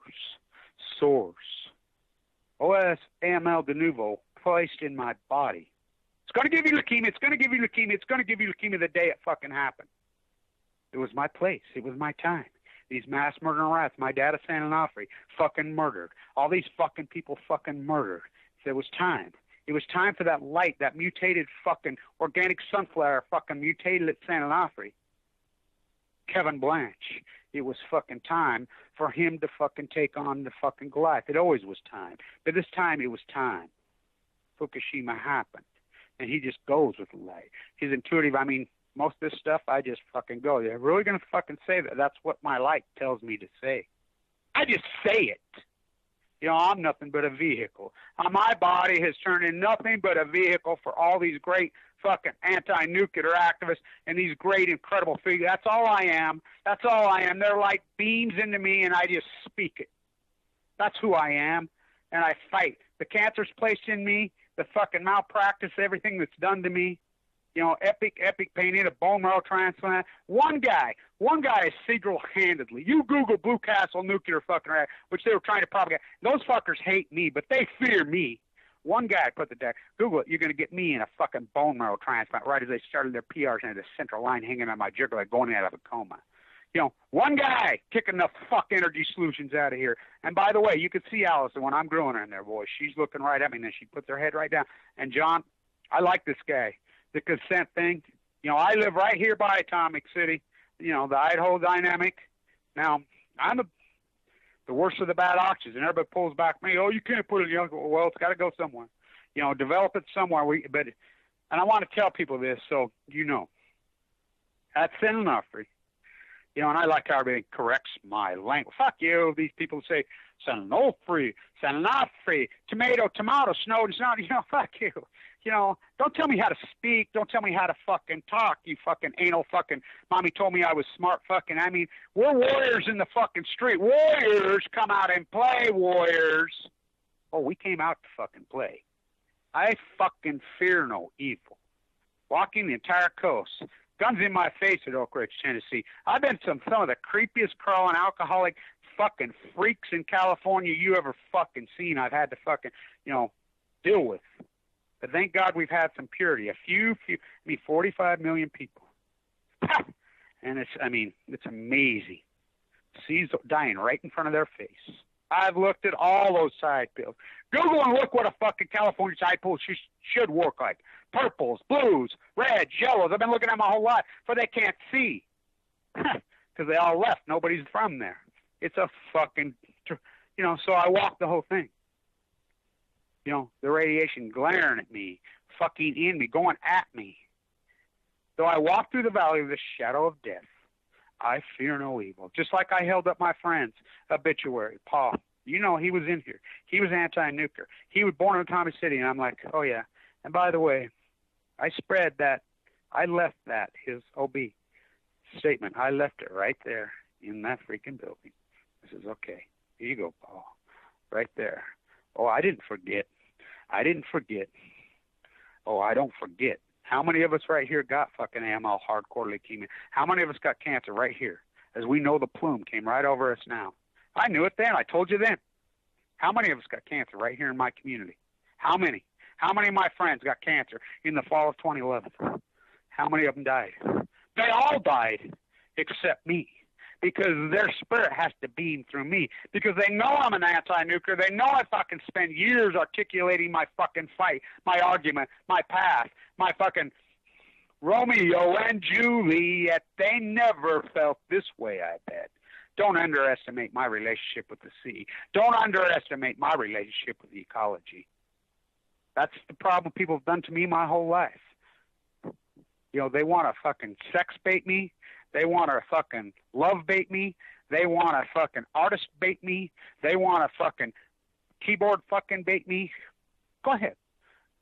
OS AML de nouveau placed in my body. It's going to give you leukemia. It's going to give you leukemia. It's going to give you leukemia the day it fucking happened. It was my place. It was my time. These mass murdering rats, my dad of San Onofre, fucking murdered. All these fucking people fucking murdered. It was time. It was time for that light, that mutated fucking organic sunflower fucking mutated at San Onofre. Kevin Blanch. It was fucking time for him to fucking take on the fucking Goliath. It always was time. But this time, it was time. Fukushima happened. And he just goes with the light. He's intuitive. I mean, most of this stuff, I just fucking go. They're really going to fucking say that. That's what my light tells me to say. I just say it. You know, I'm nothing but a vehicle. My body has turned into nothing but a vehicle for all these great fucking anti-nuclear activists and these great, incredible figures. That's all I am. That's all I am. They're like beams into me, and I just speak it. That's who I am, and I fight. The cancer's placed in me, the fucking malpractice, everything that's done to me. You know, epic pain, need a bone marrow transplant. One guy is single-handedly. You Google Blue Castle nuclear fucking reactor, which they were trying to propagate. Those fuckers hate me, but they fear me. One guy put the deck. Google it. You're going to get me in a fucking bone marrow transplant right as they started their PRs and had a central line hanging on my jugular going out of a coma. You know, one guy kicking the fuck energy solutions out of here. And by the way, you could see Allison when I'm grilling her in there, boy. She's looking right at me, and then she puts her head right down. And John, I like this guy. The consent thing. You know, I live right here by Atomic City, you know, the Idaho Dynamic. Now, I'm the worst of the bad oxys, and everybody pulls back me. Oh, you can't put it in. Well, it's got to go somewhere. You know, develop it somewhere. And I want to tell people this so you know. At San Onofre, you know, and I like how everybody corrects my language. Fuck you. These people say San Onofre, tomato, snow, and snow. You know, fuck you. You know, don't tell me how to speak. Don't tell me how to fucking talk, you fucking anal fucking. Mommy told me I was smart fucking. I mean, we're warriors in the fucking street. Warriors come out and play, warriors. Oh, we came out to fucking play. I fucking fear no evil. Walking the entire coast. Guns in my face at Oak Ridge, Tennessee. I've been to some of the creepiest crawling alcoholic fucking freaks in California you ever fucking seen. I've had to fucking, you know, deal with. But thank God we've had some purity. 45 million people. And it's amazing. Seas dying right in front of their face. I've looked at all those side pills. Google and look what a fucking California side pill should work like. Purples, blues, reds, yellows. I've been looking at my whole life, but they can't see. Because they all left. Nobody's from there. It's a fucking, you know, so I walked the whole thing. You know, the radiation glaring at me, fucking in me, going at me. Though I walk through the valley of the shadow of death, I fear no evil. Just like I held up my friend's obituary, Paul. You know, he was in here. He was anti-nuclear. He was born in Atomic City, and I'm like, oh, yeah. And by the way, I spread that. I left that, his OB statement. I left it right there in that freaking building. I says, okay. Here you go, Paul. Right there. Oh, I didn't forget. I didn't forget. Oh, I don't forget. How many of us right here got fucking AML hardcore leukemia? How many of us got cancer right here? As we know, the plume came right over us now. I knew it then. I told you then. How many of us got cancer right here in my community? How many? How many of my friends got cancer in the fall of 2011? How many of them died? They all died except me, because their spirit has to beam through me, because they know I'm an anti-nuclear. They know I fucking spend years articulating my fucking fight, my argument, my path, my fucking Romeo and Juliet. They never felt this way, I bet. Don't underestimate my relationship with the sea. Don't underestimate my relationship with the ecology. That's the problem people have done to me my whole life. You know, they want to fucking sex bait me. They want to fucking love bait me. They want to fucking artist bait me. They want to fucking keyboard fucking bait me. Go ahead.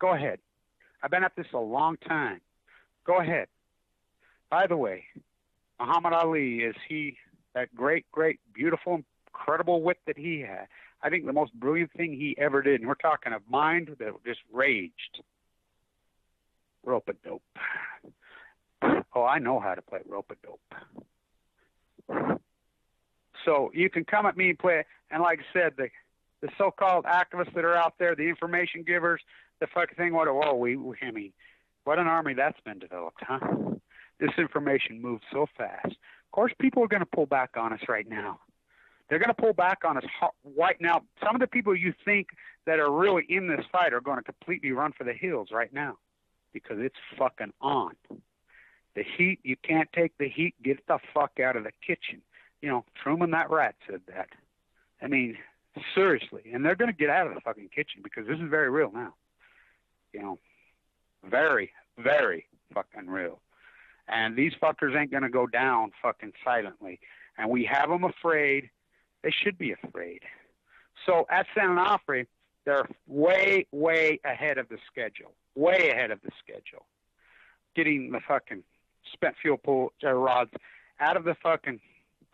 Go ahead. I've been at this a long time. Go ahead. By the way, Muhammad Ali, is he that great, great, beautiful, incredible wit that he had? I think the most brilliant thing he ever did, and we're talking of mind that just raged. Rope-a-dope. Oh, I know how to play rope-a-dope. So you can come at me and play, and like I said, the so-called activists that are out there, the information givers, the fucking thing, what an army that's been developed, huh? This information moves so fast. Of course, people are going to pull back on us right now. They're going to pull back on us right now. Some of the people you think that are really in this fight are going to completely run for the hills right now, because it's fucking on. The heat, you can't take the heat. Get the fuck out of the kitchen. You know, Truman that rat said that. I mean, seriously. And they're going to get out of the fucking kitchen, because this is very real now. You know, very, very fucking real. And these fuckers ain't going to go down fucking silently. And we have them afraid. They should be afraid. So at San Onofre, they're way, way ahead of the schedule. Way ahead of the schedule. Getting the fucking spent fuel pool rods out of the fucking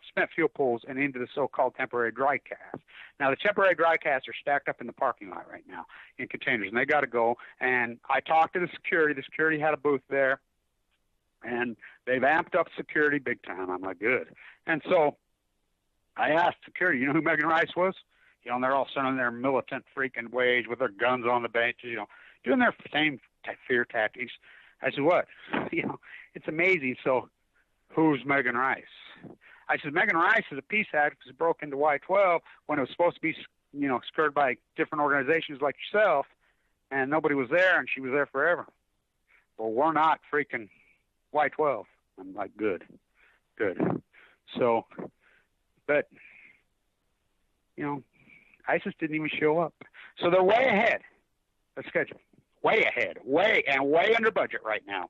spent fuel pools and into the so-called temporary dry cast. Now, the temporary dry casts are stacked up in the parking lot right now in containers, and they got to go. And I talked to the security. The security had a booth there, and they've amped up security big time. I'm like, good. And so I asked security, you know who Megan Rice was? You know, and they're all sending their militant freaking ways with their guns on the bench, you know, doing their same fear tactics. I said, what? You know, it's amazing. So who's Megan Rice? I said, Megan Rice is a peace advocate who broke into Y-12 when it was supposed to be, you know, skirted by different organizations like yourself, and nobody was there, and she was there forever. Well, we're not freaking Y-12. I'm like, good. So, but, you know, ISIS didn't even show up. So they're way ahead of schedule. Way ahead. Way under budget right now.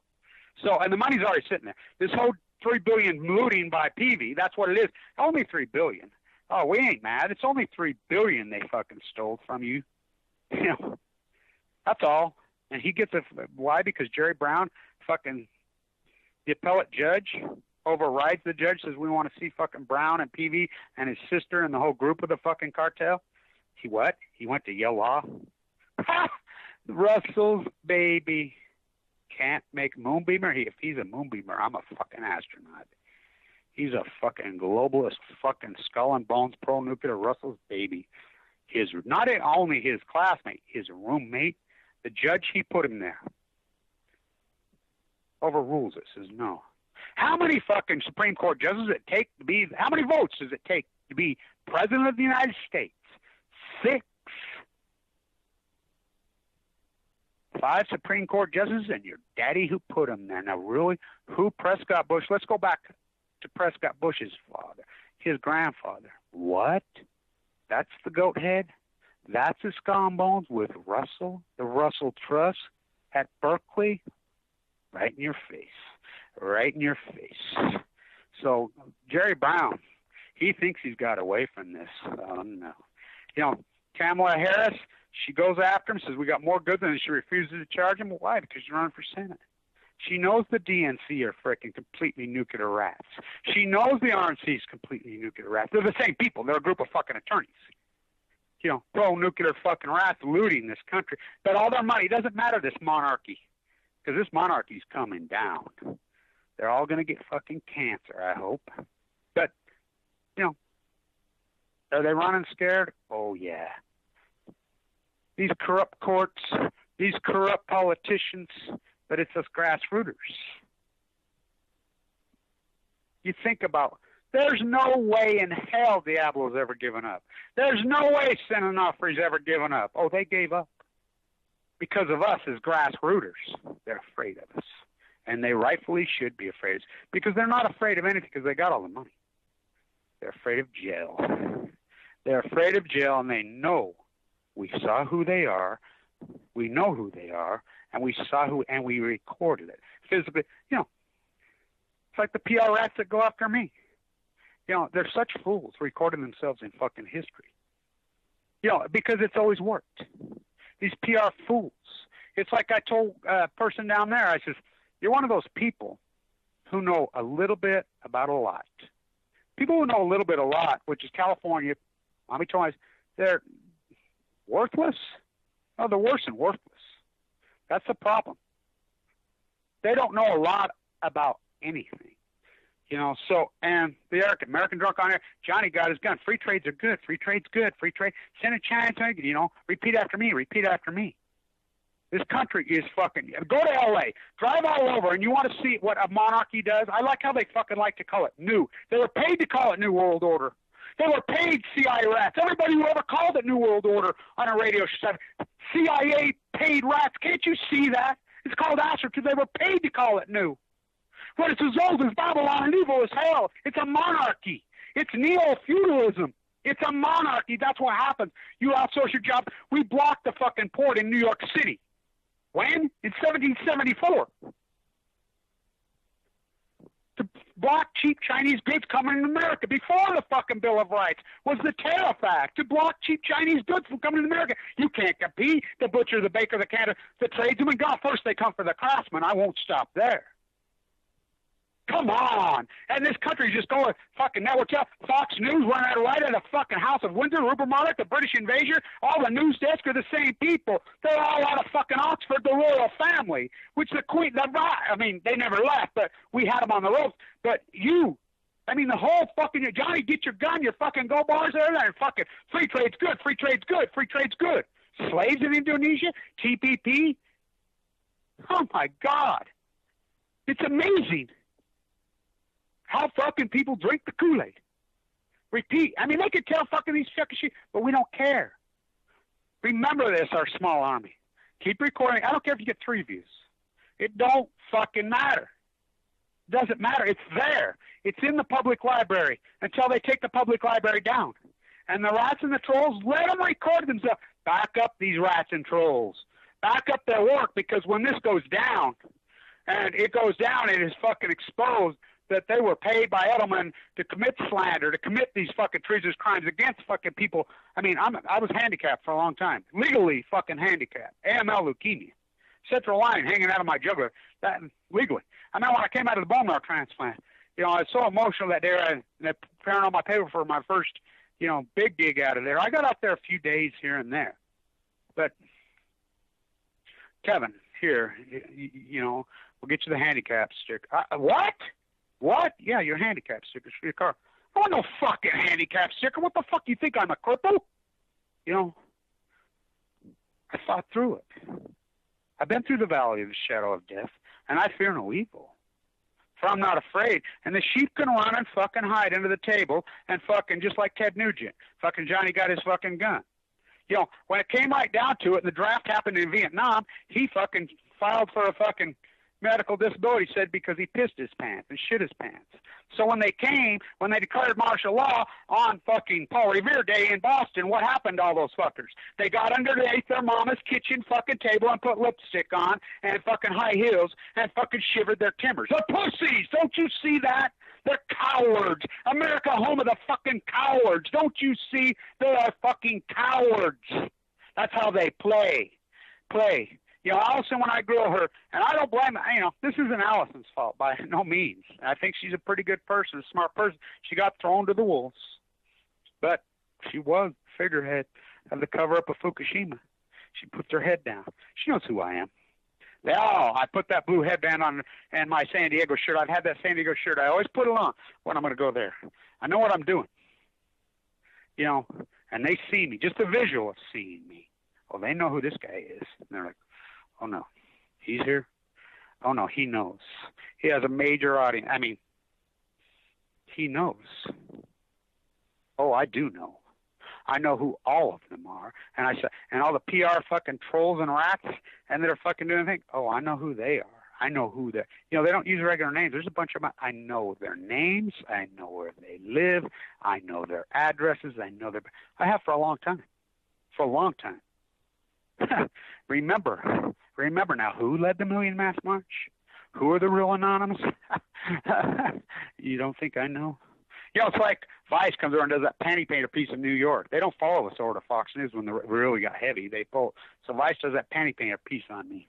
So, and the money's already sitting there. This whole $3 billion looting by Peavy, that's what it is. Only $3 billion. Oh, we ain't mad. It's only $3 billion they fucking stole from you. You know, that's all. And he gets why? Because Jerry Brown, fucking, the appellate judge, overrides the judge, says we want to see fucking Brown and Peavy and his sister and the whole group of the fucking cartel. He what? He went to Yale Law? Ha! Russell's baby can't make Moonbeamer. If he's a Moonbeamer, I'm a fucking astronaut. He's a fucking globalist, fucking skull and bones, pro-nuclear Russell's baby. Not only his classmate, his roommate, the judge, he put him there. Overrules it, says no. How many fucking Supreme Court judges does it take to be, how many votes does it take to be President of the United States? 6. 5 Supreme Court justices and your daddy who put them there. Now, really, who? Prescott Bush? Let's go back to Prescott Bush's father, his grandfather. What? That's the goat head? That's his skull and bones with Russell, the Russell Trust at Berkeley? Right in your face. Right in your face. So, Jerry Brown, he thinks he's got away from this. Oh, no. You know, Kamala Harris, she goes after him, says we got more goods than she refuses to charge him. Why? Because you're running for Senate. She knows the DNC are freaking completely nuclear rats. She knows the RNC is completely nuclear rats. They're the same people. They're a group of fucking attorneys. You know, pro-nuclear fucking rats looting this country. But all their money doesn't matter, this monarchy. Because this monarchy's coming down. They're all going to get fucking cancer, I hope. But, you know, are they running scared? Oh, yeah. These corrupt courts, these corrupt politicians, but it's us grassrooters. You think about, there's no way in hell Diablo's ever given up. There's no way San Onofre's ever given up. Oh, they gave up. Because of us as grassrooters. They're afraid of us. And they rightfully should be afraid. Because they're not afraid of anything because they got all the money. They're afraid of jail. They're afraid of jail, and they know we saw who they are. We know who they are, and we saw who, and we recorded it physically. You know, it's like the PR rats that go after me. You know, they're such fools recording themselves in fucking history. You know, because it's always worked. These PR fools. It's like I told a person down there, I says, you're one of those people who know a little bit about a lot. People who know a little bit a lot, which is California, Miami twice, they're worthless. No, they're worse than worthless. That's the problem. They don't know a lot about anything. You know, so, and the American drunk on air, Johnny got his gun. Free trades are good. Free trade's good. Free trade. Send a China, you know, repeat after me. Repeat after me. This country is fucking, go to L.A., drive all over, and you want to see what a monarchy does? I like how they fucking like to call it new. They were paid to call it New World Order. They were paid CIA rats. Everybody who ever called it New World Order on a radio show said, CIA paid rats. Can't you see that? It's called Asher because they were paid to call it new. But it's as old as Babylon and evil as hell. It's a monarchy. It's neo-feudalism. It's a monarchy. That's what happens. You outsource your job. We blocked the fucking port in New York City. When? In 1774. To block cheap Chinese goods coming in America. Before the fucking Bill of Rights was the Tariff Act to block cheap Chinese goods from coming to America. You can't compete. The butcher, the baker, the canner, the tradesman. God, first they come for the craftsman. I won't stop there. Come on. And this country's just going fucking network. Fox News running out right out of the fucking House of Windsor, Rupert Murdoch, the British invasion. All the news desk are the same people. They're all out of fucking Oxford, the royal family, which the Queen, I mean, they never left, but we had them on the ropes. But you, I mean, the whole fucking, Johnny, get your gun, your fucking go bars there, and fucking free trade's good, free trade's good, free trade's good. Slaves in Indonesia, TPP. Oh my God. It's amazing how fucking people drink the Kool-Aid. Repeat. I mean, they could tell fucking these fucking shit, but we don't care. Remember this, our small army. Keep recording. I don't care if you get 3 views. It don't fucking matter. It doesn't matter. It's there. It's in the public library until they take the public library down. And the rats and the trolls, let them record themselves. Back up these rats and trolls. Back up their work, because when this goes down, and it goes down, it is fucking exposed that they were paid by Edelman to commit slander, to commit these fucking treasonous crimes against fucking people. I mean, I was handicapped for a long time, legally fucking handicapped, AML leukemia, central line hanging out of my jugular, that legally. I mean, when I came out of the bone marrow transplant, you know, I was so emotional that day, and preparing all my paper for my first, you know, big dig out of there. I got out there a few days here and there, but Kevin, here, you know, we'll get you the handicap sticker. What? What? Yeah, your handicap stickers for your car. I want no fucking handicap sticker. What the fuck, you think I'm a cripple? You know, I thought through it. I've been through the valley of the shadow of death, and I fear no evil. For I'm not afraid. And the sheep can run and fucking hide under the table and fucking, just like Ted Nugent. Fucking Johnny got his fucking gun. You know, when it came right down to it, and the draft happened in Vietnam, he fucking filed for a fucking medical disability, said, because he pissed his pants and shit his pants. So when they declared martial law on fucking Paul Revere Day in Boston, what happened to all those fuckers? They got underneath their mama's kitchen fucking table and put lipstick on and fucking high heels and fucking shivered their timbers. They're pussies! Don't you see that? They're cowards. America, home of the fucking cowards. Don't you see? They are fucking cowards. That's how they play. You know, Allison, when I grew her, and I don't blame her, you know, this isn't Allison's fault by no means. I think she's a pretty good person, a smart person. She got thrown to the wolves, but she was the figurehead of the cover-up of Fukushima. She puts her head down. She knows who I am. I put that blue headband on and my San Diego shirt. I've had that San Diego shirt. I always put it on when I'm going to go there. I know what I'm doing. You know, and they see me, just the visual of seeing me. Oh, they know who this guy is. And they're like, oh, no, he's here? Oh, no, he knows. He has a major audience. I mean, he knows. Oh, I do know. I know who all of them are. And I said, and all the PR fucking trolls and rats, and they're fucking doing things. Oh, I know who they are. I know who they're, you know, they don't use regular names. There's a bunch of them. I know their names. I know where they live. I know their addresses. I have for a long time. For a long time. Remember now, who led the Million Mass March? Who are the real anonymous? You don't think I know? You know, it's like Vice comes over and does that panty painter piece in New York. They don't follow the sort of Fox News when they really got heavy. They pull. So Vice does that panty painter piece on me.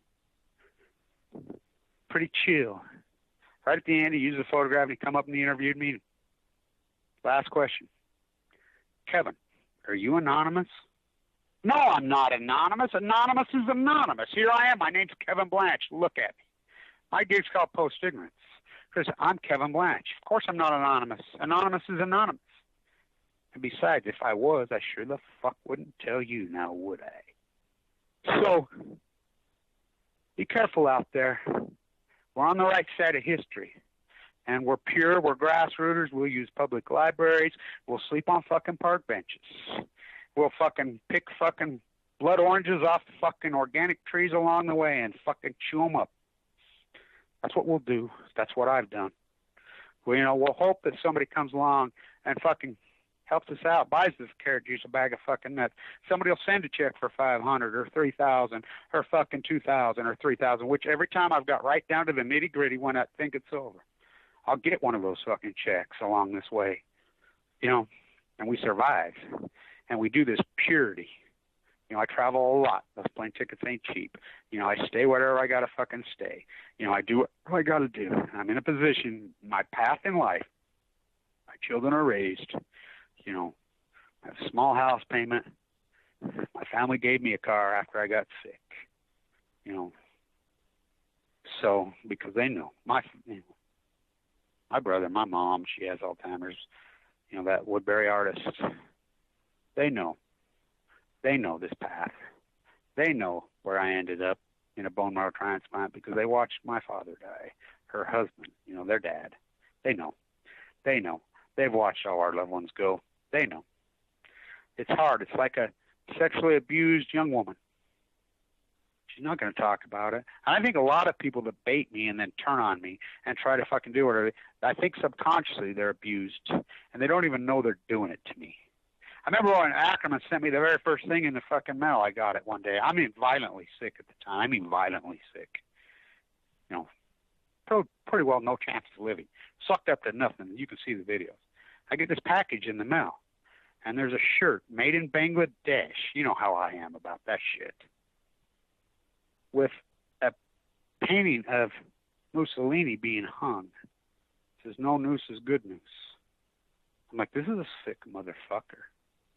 Pretty chill. Right at the end, he used a photograph and he come up and he interviewed me. Last question. Kevin, are you anonymous? No, I'm not anonymous. Anonymous is anonymous. Here I am. My name's Kevin Blanch. Look at me. My gig's called Post Ignorance. Because I'm Kevin Blanch. Of course I'm not anonymous. Anonymous is anonymous. And besides, if I was, I sure the fuck wouldn't tell you now, would I? So, be careful out there. We're on the right side of history. And we're pure, we're grassrooters, we'll use public libraries, we'll sleep on fucking park benches. We'll fucking pick fucking blood oranges off fucking organic trees along the way and fucking chew them up. That's what we'll do. That's what I've done. Well, you know, we'll hope that somebody comes along and fucking helps us out, buys this carrot juice, a bag of fucking nuts. Somebody will send a check for $500 or $3,000 or fucking $2,000 or $3,000, which every time I've got right down to the nitty gritty when I think it's over, I'll get one of those fucking checks along this way, you know, and we survive. And we do this purity. You know, I travel a lot. Those plane tickets ain't cheap. You know, I stay wherever I got to fucking stay. You know, I do what I got to do. I'm in a position, my path in life, my children are raised. You know, I have a small house payment. My family gave me a car after I got sick. You know, so because they know. My brother, my mom, she has Alzheimer's. You know, that Woodbury artist. They know. They know this path. They know where I ended up in a bone marrow transplant because they watched my father die, her husband, you know, their dad. They know. They know. They've watched all our loved ones go. They know. It's hard. It's like a sexually abused young woman. She's not going to talk about it. And I think a lot of people that bait me and then turn on me and try to fucking do whatever, I think subconsciously they're abused and they don't even know they're doing it to me. I remember when Ackerman sent me the very first thing in the fucking mail. I got it one day. I mean, violently sick at the time. I mean, violently sick. You know, pretty well no chance of living. Sucked up to nothing. You can see the videos. I get this package in the mail, and there's a shirt made in Bangladesh. You know how I am about that shit. With a painting of Mussolini being hung. It says, no noose is good noose. I'm like, this is a sick motherfucker.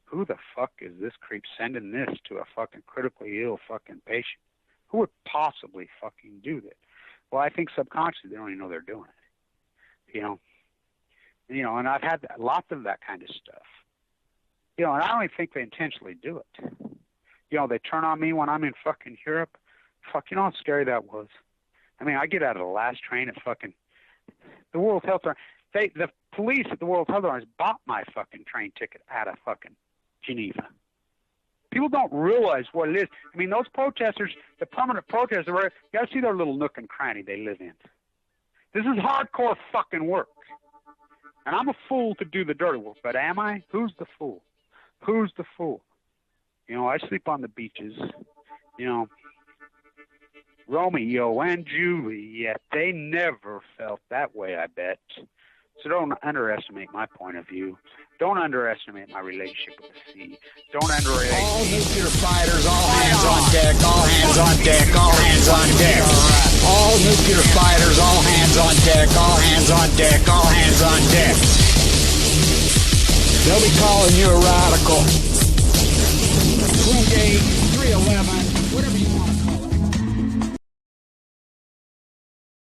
Who the fuck is this creep sending this to a fucking critically ill fucking patient? Who would possibly fucking do that? Well, I think subconsciously they don't even know they're doing it. You know, and I've had lots of that kind of stuff. You know, and I don't even think they intentionally do it. You know, they turn on me when I'm in fucking Europe. Fuck, you know how scary that was? I mean, I get out of the last train at fucking the World Health Organization. The police at the World Health Organization bought my fucking train ticket out of fucking Geneva. People don't realize what it is. I mean, those protesters, the permanent protesters, you got to see their little nook and cranny they live in. This is hardcore fucking work. And I'm a fool to do the dirty work, but am I? Who's the fool? Who's the fool? You know, I sleep on the beaches. You know, Romeo and Juliet, they never felt that way, I bet. So don't underestimate my point of view. Don't underestimate my relationship with the sea. Don't underestimate. All nuclear fighters, all hands on deck, all hands on deck, all hands on deck. All nuclear fighters, all hands on deck, all hands on deck, all hands on deck. They'll be calling you a radical. Twin Gate 311.